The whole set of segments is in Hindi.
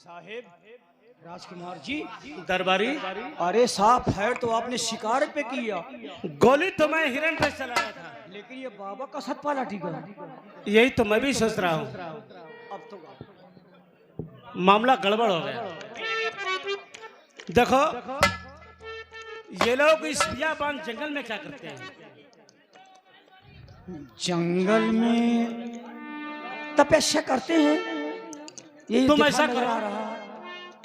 साहेब राजकुमार जी। दरबारी, अरे साहब फायर तो आपने शिकार पे किया, गोली तो मैं हिरन पे चलाया था, लेकिन ये बाबा का सतपाला टीका। यही तो मैं भी सोच रहा हूँ। अब तो मामला गड़बड़ हो गया। देखो ये लोग इस बियाबान जंगल में क्या करते हैं? जंगल में तपस्या करते हैं। यही तुम दिखा ऐसा नजर आ करो, रहा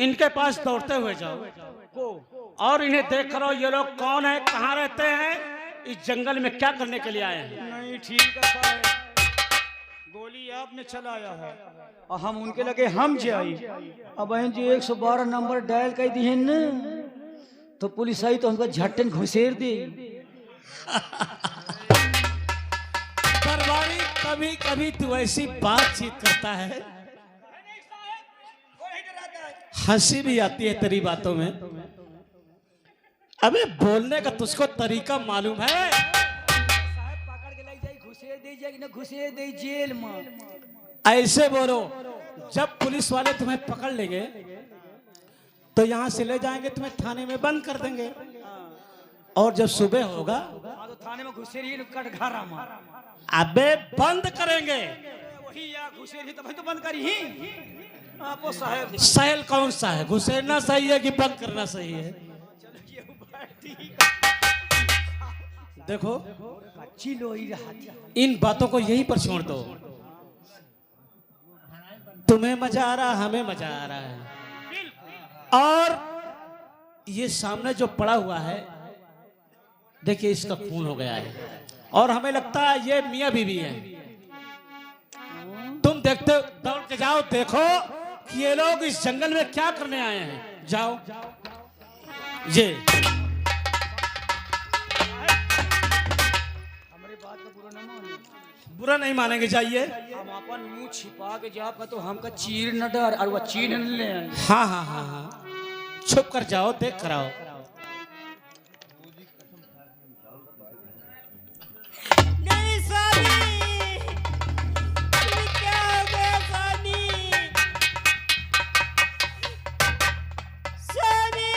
इनके पास दौड़ते हुए जाओ को। और इन्हें देख करो ये लोग कौन है, कहाँ रहते हैं, इस जंगल में क्या करने के लिए आए हैं। नहीं ठीक है साहब, गोली आपने चलाया है और हम उनके लगे हम जाई। अब बहन जी 112 नंबर डायल कर दी है न, तो पुलिस आई तो हमको झट्टन घुसेर दी। दरबारी, कभी कभी तू ऐसी बातचीत करता है, हंसी भी आती है तेरी बातों में। अबे बोलने का तुझको तरीका मालूम है? पकड़ के ले जाई, घुसेर दे जाएगी ना, घुसेर दे जेल में। ऐसे बोलो, जब पुलिस वाले तुम्हें पकड़ लेंगे तो यहाँ से ले जाएंगे, तुम्हें थाने में बंद कर देंगे, और जब सुबह होगा तो थाने में घुसेरी कटघारा मार। अबे बंद करेंगे। वही या घुसेरी तो भाई तो बंद करी ही आपो साहब। सहल कौन सा है, घुसेरना सही है कि बंद करना सही है? देखो अच्छी लोई रहा था। इन बातों को यहीं पर छोड़ दो। तुम्हें मजा आ रहा, हमें मजा आ रहा है, और ये सामने जो पड़ा हुआ है देखिए, इसका खून हो गया है और हमें लगता है ये मियां बीवी है। तुम देखते हो, दौड़ के जाओ, देखो कि ये लोग इस जंगल में क्या करने आए हैं। जाओ। ये हमारी बात का बुरा न मानो। बुरा नहीं मानेंगे, जाइए। हम अपन मुंह छिपा के जाप तो हमका चीर न डर और वह चीर न ले आए। हाँ हाँ हाँ हाँ, छुप कर जाओ, देख कर आओ। नहीं सानी, क्या हो गया सानी? सानी,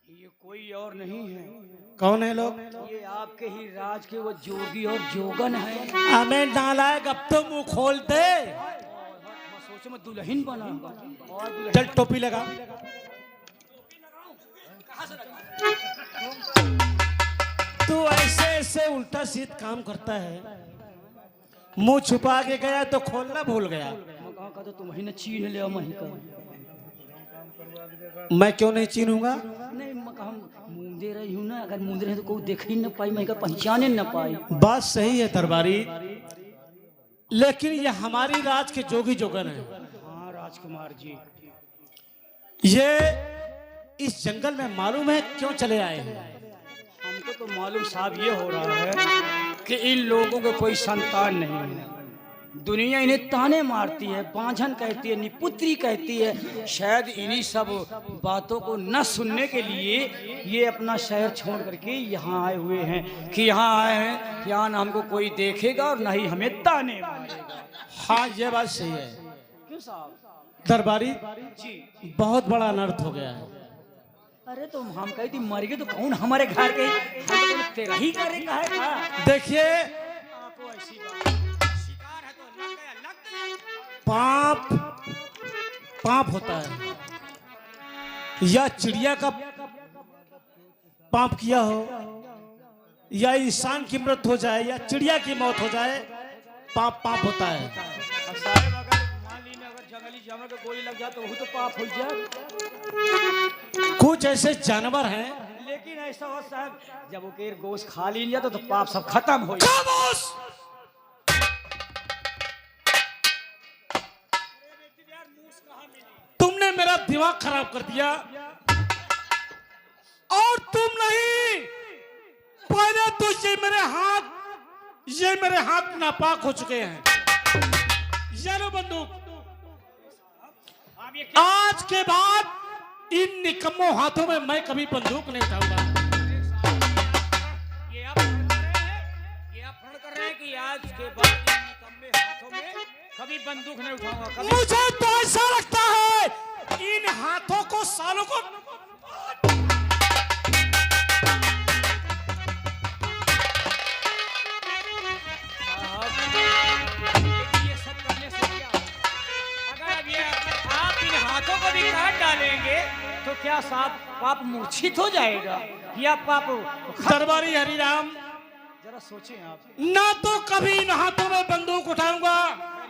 ये कोई और नहीं है। कौन है लोग? ये आपके ही राज के वो जोगी और जोगन है। हमें नालायक, अब तो मुंह खोल दे। मैं सोचो मैं दुल्हन बना और दुल्हन। चल टोपी लगा। तू ऐसे ऐसे उल्टा सीधा काम करता है, मुंह छुपा के गया तो खोलना भूल गया। मैं कहा का तो तुम ही न चीर ले मैं का। मैं क्यों नहीं चीनूंगा? नहीं मैं कहा मुंदे रही हूँ ना, अगर मुंदे रहे तो कोई देख ही न पाई, मैं का पहचाने न पाई। बात सही है दरबारी, लेकिन ये हमारी राज के जोगी जोगन है। हाँ राजकुमार जी, ये इस जंगल में मालूम है क्यों चले आए हैं? हमको तो मालूम साहब ये हो रहा है कि इन लोगों को कोई संतान नहीं है। दुनिया इन्हें ताने मारती है, बांझन कहती है, निपुत्री कहती है। शायद इन्हीं सब बातों को न सुनने के लिए ये अपना शहर छोड़ करके यहाँ आए हुए हैं कि यहाँ आए हैं, यहाँ न हमको कोई देखेगा और न ही हमें ताने मारेगा। हाँ ये बात सही है क्यों साहब? दरबारी जी बहुत बड़ा अनर्थ हो गया है। अरे तो हम कहती मर गए तो कौन हमारे घर के, हम तो तेरा ही करेगा है का? देखिए आपको ऐसी बात, शिकार है तो लग गया, लग गया। पाप पाप होता है, या चिड़िया का पाप किया हो, या इंसान की मृत्यु हो जाए, या चिड़िया की मौत हो जाए, पाप पाप होता है। अब साहब अगर मान लीजिए अगर जंगली जानवर को गोली लग जाए तो वो तो पाप हो जाए। कुछ ऐसे जानवर हैं। लेकिन ऐसा हो साहब, जब वो केर गोश्त खा लिया तो पाप सब खत्म हो जाए। खामोश! तुमने मेरा दिमाग खराब कर दिया, और तुम नहीं, पहले तो ये मेरे हाथ नापाक हो चुके हैं। ये लो बंदूक। आज के बाद इन निकम्मों हाथों में मैं कभी बंदूक नहीं उठाऊंगा। ये आप फड़ कर रहे हैं कि आज के बाद इन निकम्मे हाथों में कभी बंदूक नहीं उठाऊंगा कभी। मुझे तो ऐसा लगता है इन हाथों को सालों को ये सब करने से क्या होगा? अगर अब ये आप इन हाथों को भी काट डालेंगे तो क्या साहब पाप मूर्छित हो जाएगा या पाप दरबारी हरिराम, जरा सोचें आप। ना तो कभी इन हाथों में बंदूक उठाऊंगा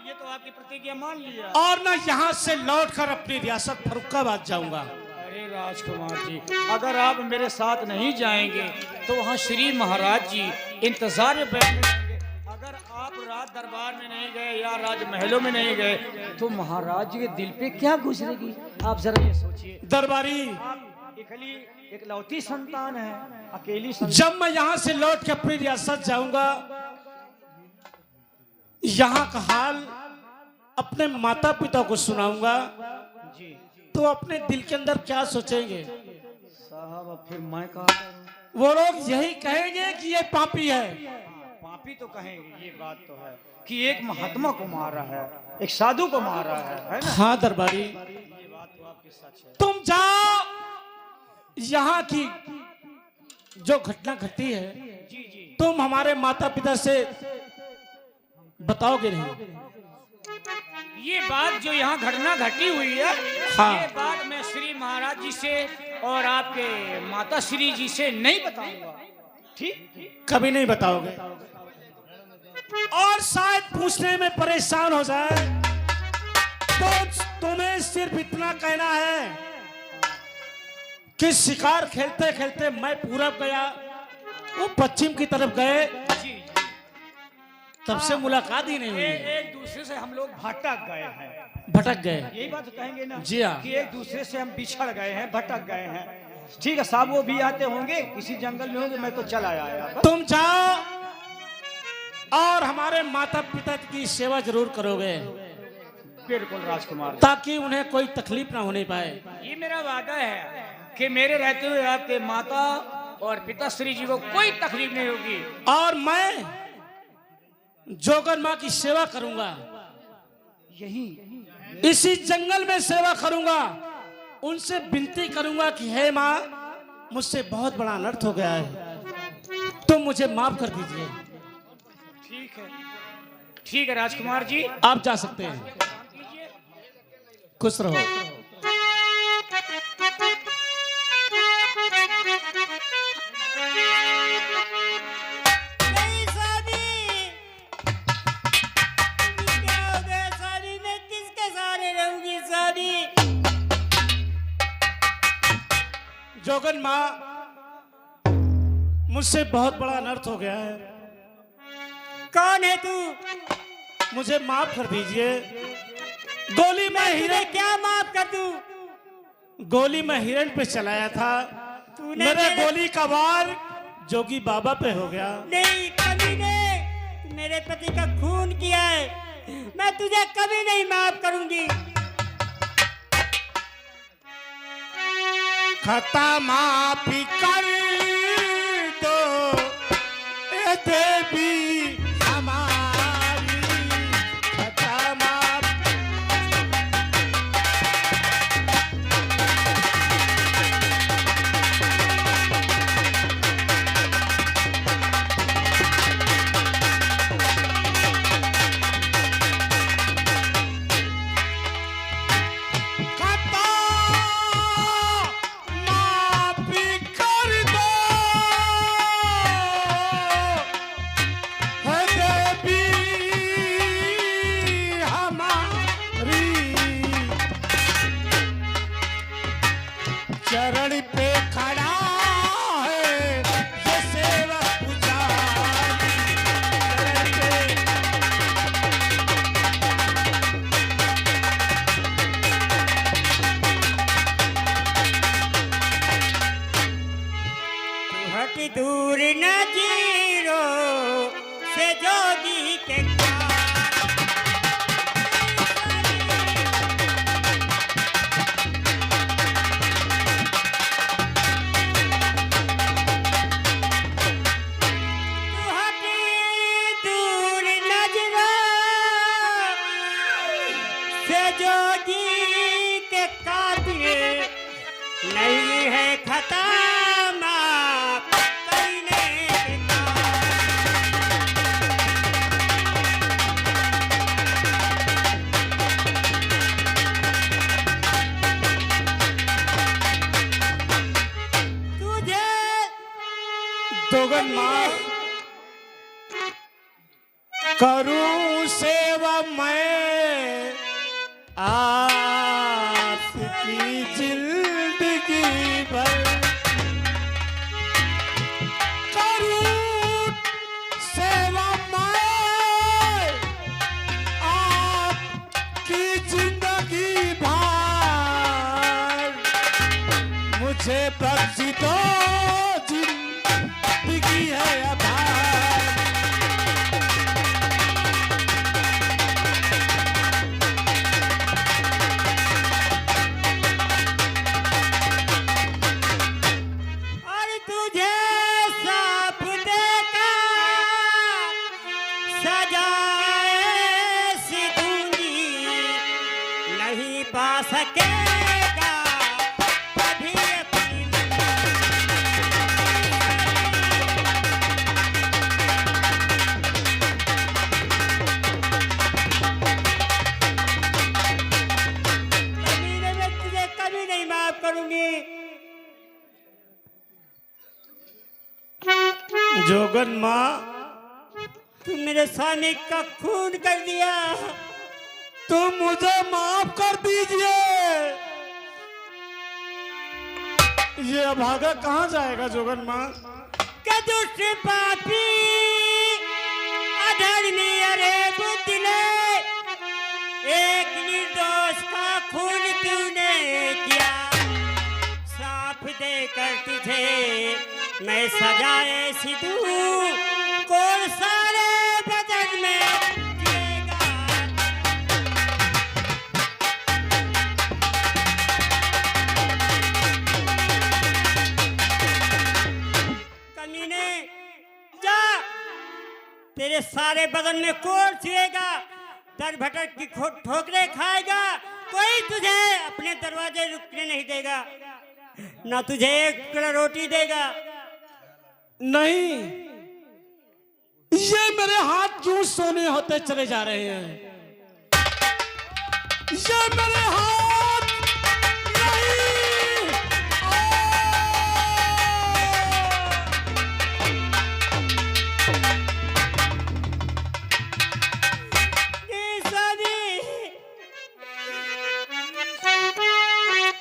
ये तो आपकी प्रतिज्ञा मान लिया। और ना यहाँ से लौटकर अपनी रियासत फर्रुखाबाद जाऊंगा। अरे राजकुमार जी, अगर आप मेरे साथ नहीं जाएंगे तो वहाँ श्री महाराज जी इंतजार में बैठे रहेंगे। अगर आप राज दरबार में नहीं गए या राजमहलों में नहीं गए तो महाराज जी के दिल पे क्या गुजरेगी? आप जरा ये सोचिए। दरबारी, आप एक लौती संतान है, अकेली संतान। जब मैं यहाँ से लौट के अपनी रियासत जाऊंगा, यहाँ का हाल अपने माता पिता को सुनाऊंगा जी तो अपने दिल के अंदर क्या सोचेंगे? साहब अब फिर मैं कहा करूं? वो लोग यही कहेंगे कि ये पापी है। पापी तो कहेंगे, ये बात तो है कि एक महात्मा को मारा है, एक साधु को मारा है ना? हाँ दरबारी, ये बात तो आपकी सच है। तुम जाओ, यहाँ की जो घटना घटी है जी जी तुम हमारे माता पिता से बताओगे नहीं। ये बात जो यहाँ घटना घटी हुई है, हाँ। ये बात मैं श्री महाराज जी से और आपके माता श्री जी से नहीं बताऊंगा, ठीक? कभी नहीं बताओगे और शायद पूछने में परेशान हो जाए तो तुम्हें सिर्फ इतना कहना है कि शिकार खेलते खेलते मैं पूरब गया, वो पश्चिम की तरफ गए, जी तब से मुलाकात ही नहीं हुई। एक दूसरे से हम लोग भटक गए हैं, भटक गए। यही बात कहेंगे ना? जी हाँ। कि एक दूसरे से हम बिछड़ गए हैं, भटक गए हैं। ठीक है साहब, वो भी आते होंगे, किसी जंगल में होंगे, मैं तो चला आया। तुम जाओ और हमारे माता पिता की सेवा जरूर करोगे, बिल्कुल राजकुमार, ताकि उन्हें कोई तकलीफ ना होने पाए। ये मेरा वादा है कि मेरे रहते हुए आपके माता और पिताश्री जी को कोई तकलीफ नहीं होगी। और मैं जोगन माँ की सेवा करूंगा, यही इसी जंगल में सेवा करूंगा, उनसे विनती करूंगा कि हे माँ, मुझसे बहुत बड़ा अनर्थ हो गया है, तुम मुझे माफ कर दीजिए। ठीक है, ठीक है राजकुमार जी, आप जा सकते हैं, खुश रहो। नहीं शादी, क्या हो गया शादी? मैं किसके सहारे रहूंगी शादी? जोगन माँ, मुझसे बहुत बड़ा अनर्थ हो गया है, कौन है तू? मुझे माफ कर दीजिए। गोली में तुझे हिरण क्या माफ कर दूं? गोली में हिरण पे चलाया था, तूने मेरे गोली का वार जोगी बाबा पे हो गया। नहीं, कभी नहीं। तू मेरे पति का खून किया है, मैं तुझे कभी नहीं माफ करूंगी। खता माफी कर दो ए देवी हमारी, खता माफ। खता माफी कर दो है देवी हमारी, चरण पे खड़ा है ये सेवक पुजारी, चरण पे। हट दूर न जीरो से जोगी के दूर जोगन माँ करूं सेवा मैं आपकी जिंदगी भर, करूं सेवा मैं आपकी जिंदगी भर, मुझे बख्शी दो जिंदगी है आभार। और तुझे साफ देकर सजाए सी दूंगी, नहीं पा सकेगा कभी अपनी कमीने में तुझे कभी नहीं माफ करूंगी। जोगन माँ तुम मेरे स्वामी का खून कर दिया। तुम मुझे माफ कर दीजिए। ये अभागा कहाँ जाएगा जोगन माँ? के दुष्ट पापी अधर्मी अरे बुद्धले, एक निर्दोष का खून तूने किया। साफ देकर तुझे मैं सजाए सी दूं, कौन सारे बदन में जिएगा। कमीने जा, तेरे सारे बदन में कौन छुएगा, दर भटक की ठोकरे खाएगा, कोई तुझे अपने दरवाजे रुकने नहीं देगा, ना तुझे एक टुकड़ा रोटी देगा। नहीं, ये मेरे हाथ क्यों सोने होते चले जा रहे हैं? ये मेरे हाथ नहीं। स्वामी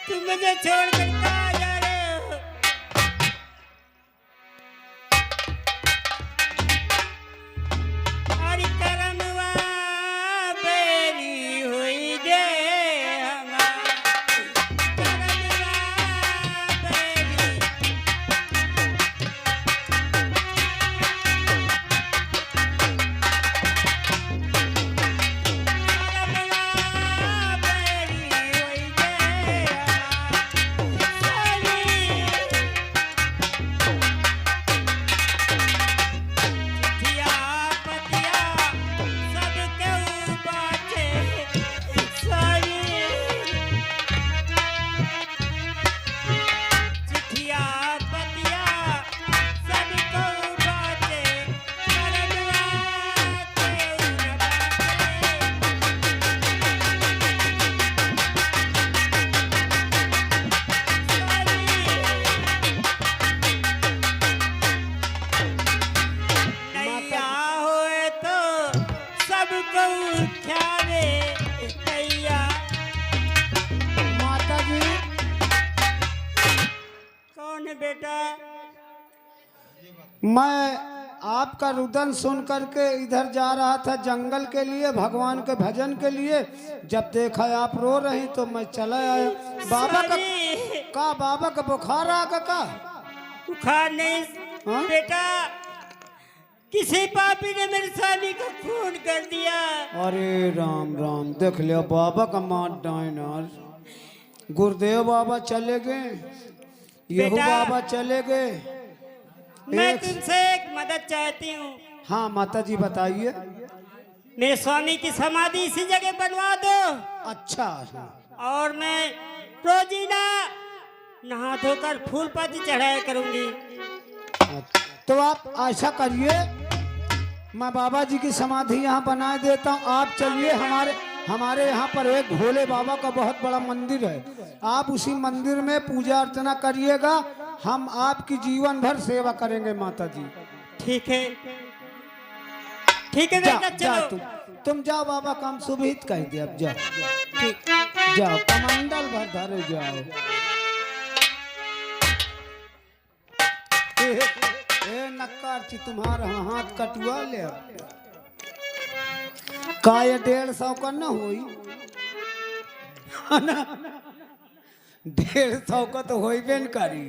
तुम मुझे छोड़कर कहाँ जा रहे हो? हरि करमवा बेरी हुई दे हमारा, करमवा बेरी। माता जी कौन है बेटा? मैं आपका रुदन सुन करके इधर जा रहा था जंगल के लिए, भगवान के भजन के लिए। जब देखा आप रो रही तो मैं चला आया। बाबा का बाबा का बुखार आ का? बुखार नहीं हाँ? बेटा, किसी पापी ने मेरे स्वामी का खून कर दिया। अरे राम राम, देख लिया बाबा का मार डायनर। गुरुदेव बाबा चले गए, येहू बेटा, बाबा चले गए। मैं एक- तुमसे एक मदद चाहती हूँ। हाँ माता जी बताइए। मेरे स्वामी की समाधि इसी जगह बनवा दो, अच्छा और मैं रोजीना नहा धोकर फूल पत्ती चढ़ाया करूंगी। तो आप ऐसा करिए, मैं बाबा जी की समाधि यहाँ बना देता हूँ। आप चलिए, हमारे यहाँ पर एक भोले बाबा का बहुत बड़ा मंदिर है। आप उसी मंदिर में पूजा अर्चना करिएगा, हम आपकी जीवन भर सेवा करेंगे माता जी। ठीक है ठीक है जा, बेटा जा चलो। तुम जाओ, बाबा काम सुबहित कह दिया। अब जाओ, ठीक, जाओ कमंडल भर धरे जाओ। ए नक्कार ची, तुम्हारा हाथ कटुआ ले अब। का ये 150 का न होई, है ना? 150 का तो होइबे न करी।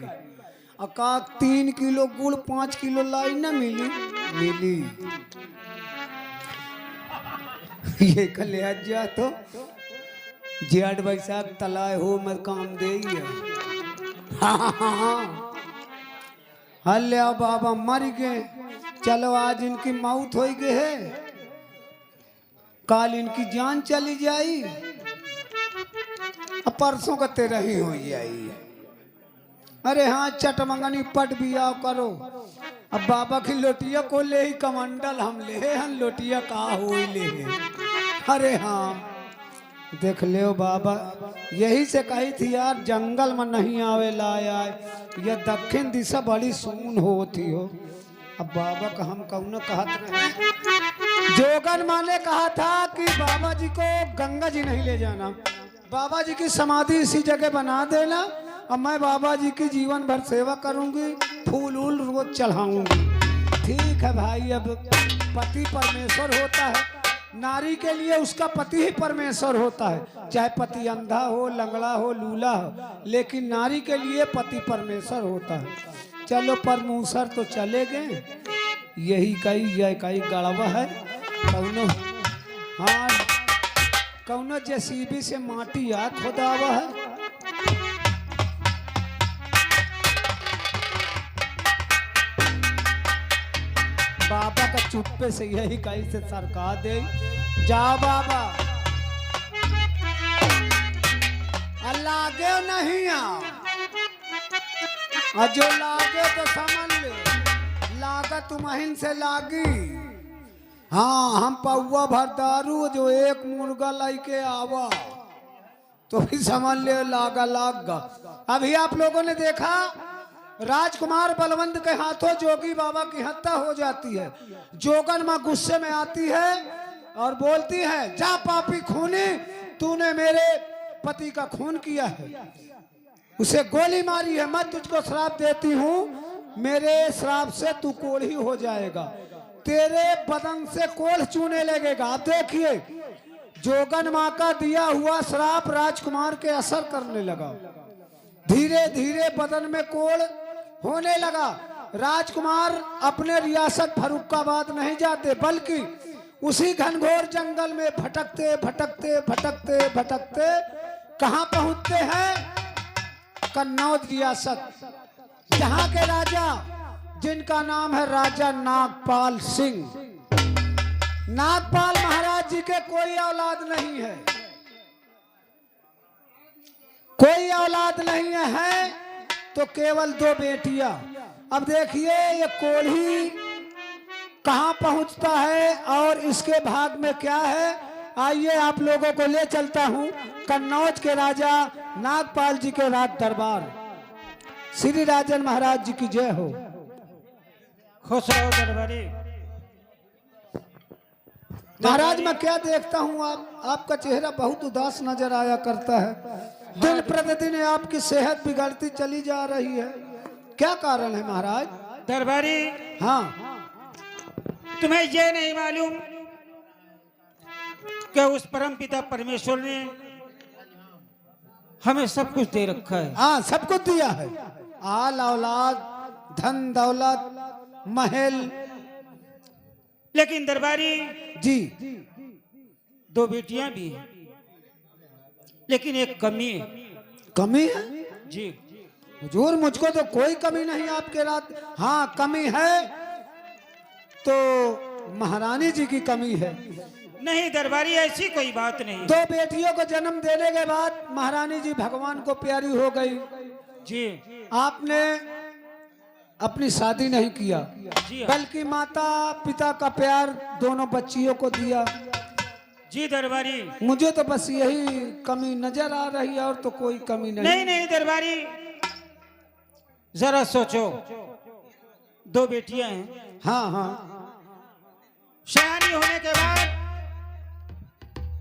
का 3 किलो गुड़ 5 किलो लाई न मिली मिली। ये कल जा तो जेठ बैसाख तलाए हो मत काम दे ही है। हाँ हल्ले बाबा मर गए, चलो आज इनकी मौत हो गई है, काल इनकी जान चली जाई, अब परसों का 13 ही हो जाई। अरे हाँ चटमंगनी पट भी आओ करो। अब बाबा की लोटिया को ले ही कमंडल हम ले, हम लोटिया कहा हो ले। अरे हाँ देख ले बाबा, यही से कही थी यार जंगल में नहीं आवे लाया, ये दक्षिण दिशा बड़ी सून होती हो। अब बाबा का हम कौन कहत रहे, जोगन माँ ने कहा था कि बाबा जी को गंगा जी नहीं ले जाना, बाबा जी की समाधि इसी जगह बना देना, अब मैं बाबा जी की जीवन भर सेवा करूंगी, फूल उल रोज चढ़ाऊंगी। ठीक है भाई, अब पति परमेश्वर होता है, नारी के लिए उसका पति ही परमेश्वर होता है, चाहे पति अंधा हो, लंगड़ा हो, लूला हो, लेकिन नारी के लिए पति परमेश्वर होता है। चलो परमेश्वर तो चले गए, यही कई गड़बा है। कौनो हाँ कौनो जेसीबी से माटी आ खोदावा है। बाबा का चुप्पे से यही कहीं से सरकार दे, जाओ बाबा लागे नहीं आओ, और जो लागे तो समझ ले, लागा तुम्हें से लागी। हाँ हम पौवा भर दारू जो एक मुर्गा लेके आवा तो भी समझ ले लागा लागा। अभी आप लोगों ने देखा राजकुमार बलवंत के हाथों जोगी बाबा की हत्या हो जाती है। जोगन माँ गुस्से में आती है और बोलती है, जा पापी खूनी, तूने मेरे पति का खून किया है, उसे गोली मारी है, मैं तुझको श्राप देती हूँ, मेरे श्राप से तू कोढ़ी हो जाएगा, तेरे बदन से कोढ़ चूने लगेगा। आप देखिए जोगन माँ का दिया हुआ श्राप राजकुमार के असर करने लगा, धीरे धीरे बदन में कोढ़ होने लगा। राजकुमार अपने रियासत फर्रुखाबाद नहीं जाते, बल्कि उसी घनघोर जंगल में भटकते भटकते भटकते भटकते कहाँ पहुंचते हैं? कन्नौज रियासत, जहाँ के राजा जिनका नाम है राजा नागपाल सिंह। नागपाल महाराज जी के कोई औलाद नहीं है, कोई औलाद नहीं है, तो केवल 2 बेटियां। अब देखिए ये कोढ़ी कहाँ पहुंचता है और इसके भाग में क्या है, आइए आप लोगों को ले चलता हूं कन्नौज के राजा नागपाल जी के राज दरबार। श्री राजन महाराज जी की जय हो। खुश रहो दरबारी। महाराज मैं क्या देखता हूँ, आपका चेहरा बहुत उदास नजर आया करता है, दिन प्रतिदिन आपकी सेहत बिगड़ती चली जा रही है, क्या कारण है महाराज? दरबारी हाँ तुम्हें ये नहीं मालूम कि उस परम पिता परमेश्वर ने हमें सब कुछ दे रखा है। हाँ सब कुछ दिया है, आल औलाद, धन दौलत, महल, लेकिन दरबारी जी 2 बेटियां भी हैं, लेकिन एक कमी है। कमी है जी हुजूर? मुझको तो कोई कमी नहीं आपके रात। हाँ कमी है तो महारानी जी की कमी है। नहीं दरबारी ऐसी कोई बात नहीं। 2 बेटियों को जन्म देने के बाद महारानी जी भगवान को प्यारी हो गई जी। आपने अपनी शादी नहीं किया, जी बल्कि माता पिता का प्यार दोनों बच्चियों को दिया। जी दरबारी मुझे तो बस यही कमी नजर आ रही है, और तो कोई कमी नहीं। नहीं नहीं दरबारी जरा सोचो, 2 बेटियां हैं, हाँ हाँ सयानी होने के बाद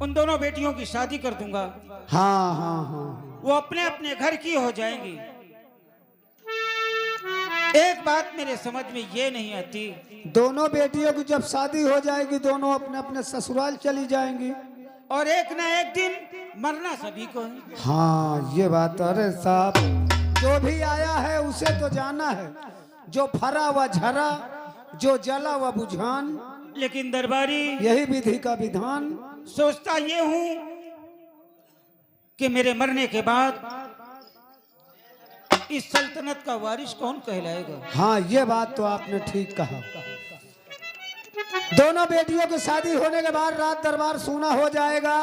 उन दोनों बेटियों की शादी कर दूंगा। हाँ हाँ हाँ वो अपने अपने घर की हो जाएंगी। एक बात मेरे समझ में ये नहीं आती, दोनों बेटियों की जब शादी हो जाएगी दोनों अपने अपने ससुराल चली जाएंगी। और एक ना एक दिन मरना सभी को है। हाँ ये बात, अरे साहब जो भी आया है उसे तो जाना है, जो फरा व झरा, जो जला व बुझान, लेकिन दरबारी यही विधि का विधान। सोचता ये हूं कि मेरे मरने के बाद इस सल्तनत का वारिस कौन कहलाएगा। हाँ ये बात तो आपने ठीक कहा। दोनों बेटियों की शादी होने के बाद रात दरबार सूना हो जाएगा।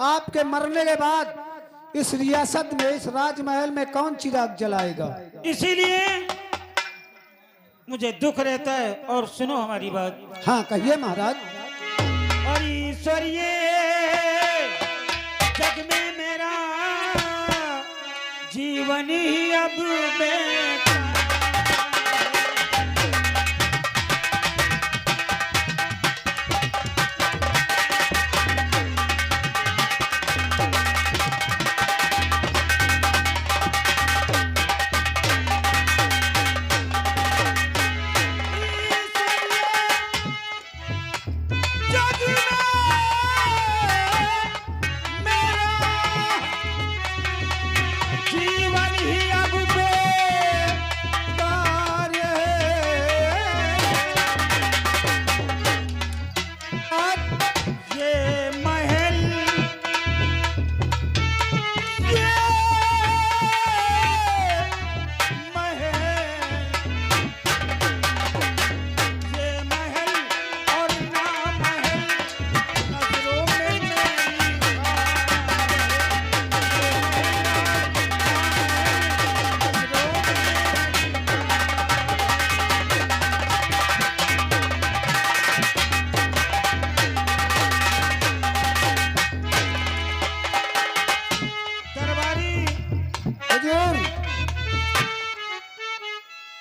आपके मरने के बाद इस रियासत में, इस राजमहल में कौन चिराग जलाएगा। इसीलिए मुझे दुख रहता है। और सुनो हमारी बात। हाँ कहिए महाराज। और ईश्वरीय जग में मेरा जीवन ही अब बेकार।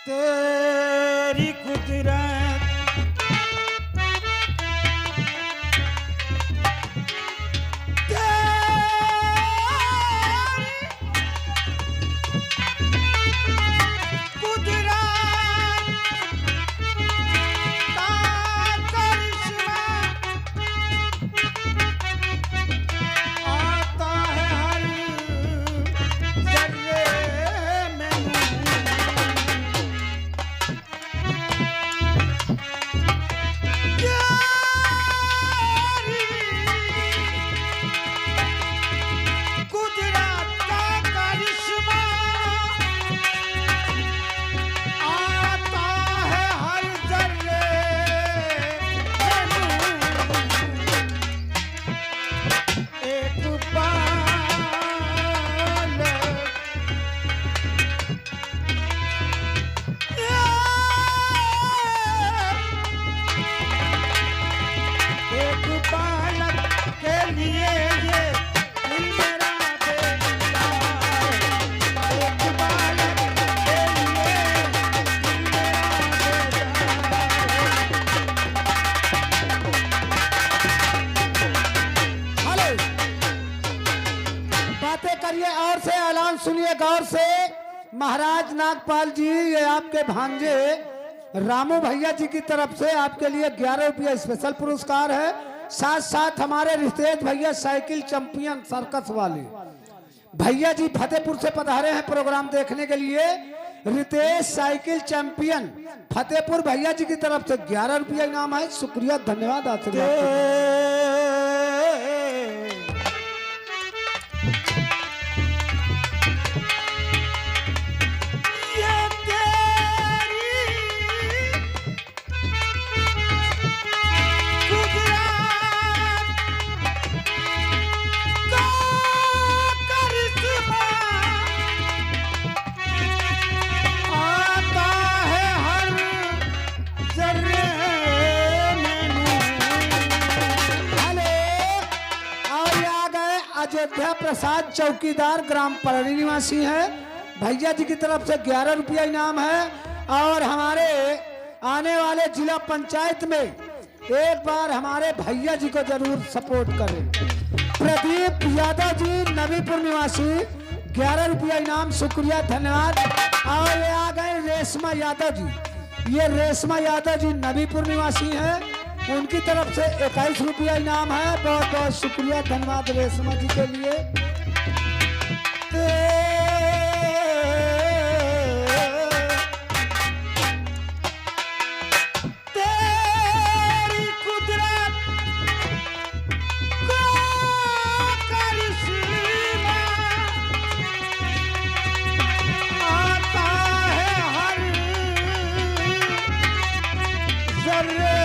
तेरी कुदरत सुनिए गौर से। महाराज नागपाल जी, ये आपके भांजे रामू भैया जी की तरफ से आपके लिए 11 रुपया स्पेशल पुरस्कार है। साथ साथ हमारे रितेश भैया साइकिल चैंपियन सर्कस वाले भैया जी फतेहपुर से पधारे हैं प्रोग्राम देखने के लिए। रितेश साइकिल चैंपियन फतेहपुर भैया जी की तरफ से 11 रुपया इनाम है। शुक्रिया, धन्यवाद आशीर्वाद। अयोध्या प्रसाद चौकीदार ग्राम परड़ी निवासी हैं। भैया जी की तरफ से 11 रुपया इनाम है। और हमारे आने वाले जिला पंचायत में एक बार हमारे भैया जी को जरूर सपोर्ट करें। प्रदीप यादव जी नबीपुर निवासी, 11 रुपया इनाम, शुक्रिया धन्यवाद। और ये आ गए रेशमा यादव जी, ये रेशमा यादव जी नबीपुर निवासी हैं, उनकी तरफ से 21 रुपया इनाम है। बहुत बहुत शुक्रिया धन्यवाद रेशमा जी के लिए। तेरी कुदरत को करिश्मा आता है हर जर्रे,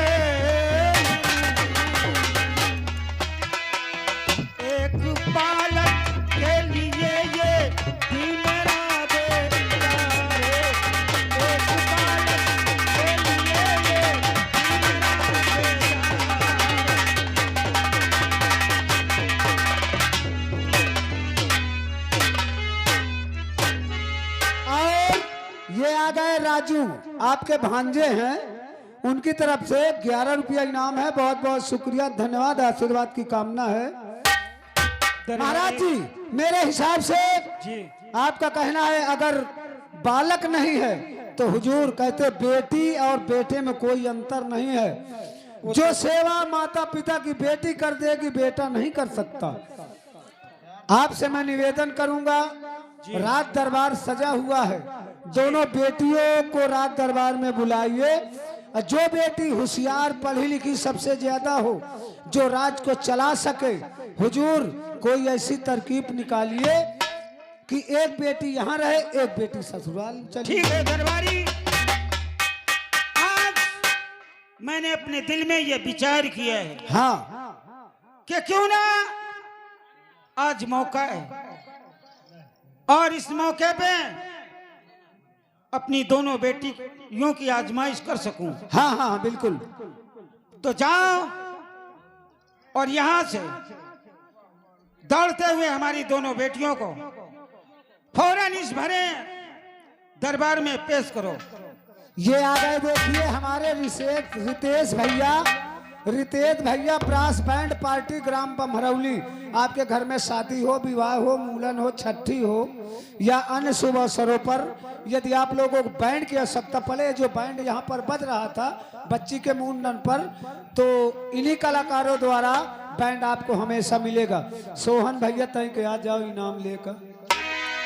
एक बालक के लिए ये दिल मेरा बेटा है, एक बालक के लिए ये दिल मेरा बेटा। और ये आ गए राजू, आपके भांजे हैं, उनकी तरफ से 11 रुपया इनाम है। बहुत बहुत शुक्रिया धन्यवाद, आशीर्वाद की कामना है। महाराज जी मेरे हिसाब से आपका कहना है अगर बालक नहीं है तो हुजूर कहते बेटी और बेटे में कोई अंतर नहीं है। जो सेवा माता पिता की बेटी कर देगी बेटा नहीं कर सकता। आपसे मैं निवेदन करूंगा, रात दरबार सजा हुआ है, दोनों बेटियों को रात दरबार में बुलाइए। जो बेटी होशियार पढ़ी लिखी सबसे ज्यादा हो, जो राज को चला सके, हुजूर कोई ऐसी तरकीब निकालिए कि एक बेटी यहाँ रहे, एक बेटी ससुराल चली। ठीक है दरबारी, आज मैंने अपने दिल में यह विचार किया है हाँ कि क्यों ना आज मौका है और इस मौके पे अपनी दोनों बेटियों की आजमाइश कर सकूं। हाँ हाँ बिल्कुल। तो जाओ और यहां से दौड़ते हुए हमारी दोनों बेटियों को फौरन इस भरे दरबार में पेश करो। ये आ गए देखिए हमारे रितेश भैया ब्रास बैंड पार्टी ग्राम बमरौली। आपके घर में शादी हो, विवाह हो, मूलन हो, छठी हो या अन्य शुभ अवसरों पर यदि आप लोगों को बैंड की आवश्यकता पड़े, जो बैंड यहाँ पर बज रहा था बच्ची के मुंडन पर, तो इन्हीं कलाकारों द्वारा बैंड आपको हमेशा मिलेगा। सोहन भैया तय के आ जाओ इनाम लेकर,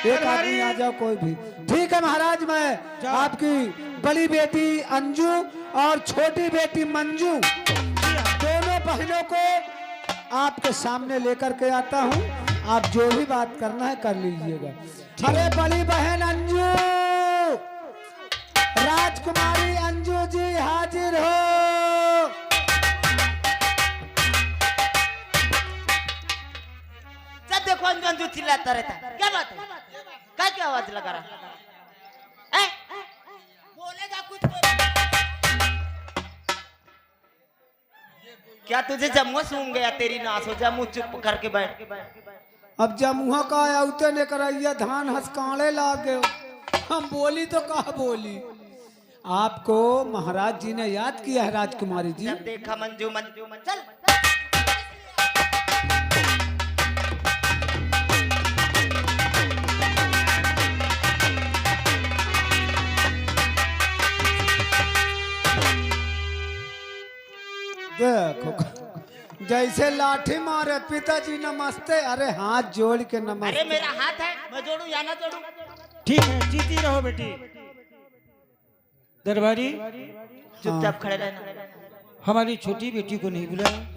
एक आदमी आ जाओ कोई भी। ठीक है महाराज, मैं आपकी बड़ी बेटी अंजू और छोटी बेटी मंजू दोनों बहनों को आपके सामने लेकर के आता हूँ। आप जो भी बात करना है कर लीजिएगा। अरे बड़ी बहन अंजू, राजकुमारी अंजू जी हाजिर हो। जब देखो अंजू अंजू चिल्लाता रहता है, क्या बात है? क्या आवाज लगा रहा है? बोलेगा कुछ क्या तुझे जमुआ सूंघ गया? तेरी नास हो जा, मुंह चुप करके बैठ। अब जमुआ का आउते ने कराइया धान हंसकाड़े लागे, हम बोली तो कहा बोली। आपको महाराज जी ने याद किया है राजकुमारी जी। जब देखा मंजू मंजू चल। देखो जैसे लाठी मारे पिताजी नमस्ते, अरे हाथ जोड़ के नमस्ते। अरे मेरा हाथ है, मैं जोड़ू या ना जोड़ू? ठीक है, जीती रहो बेटी। दरबारी चुपचाप खड़े रहना। हमारी छोटी बेटी को नहीं बुलाया?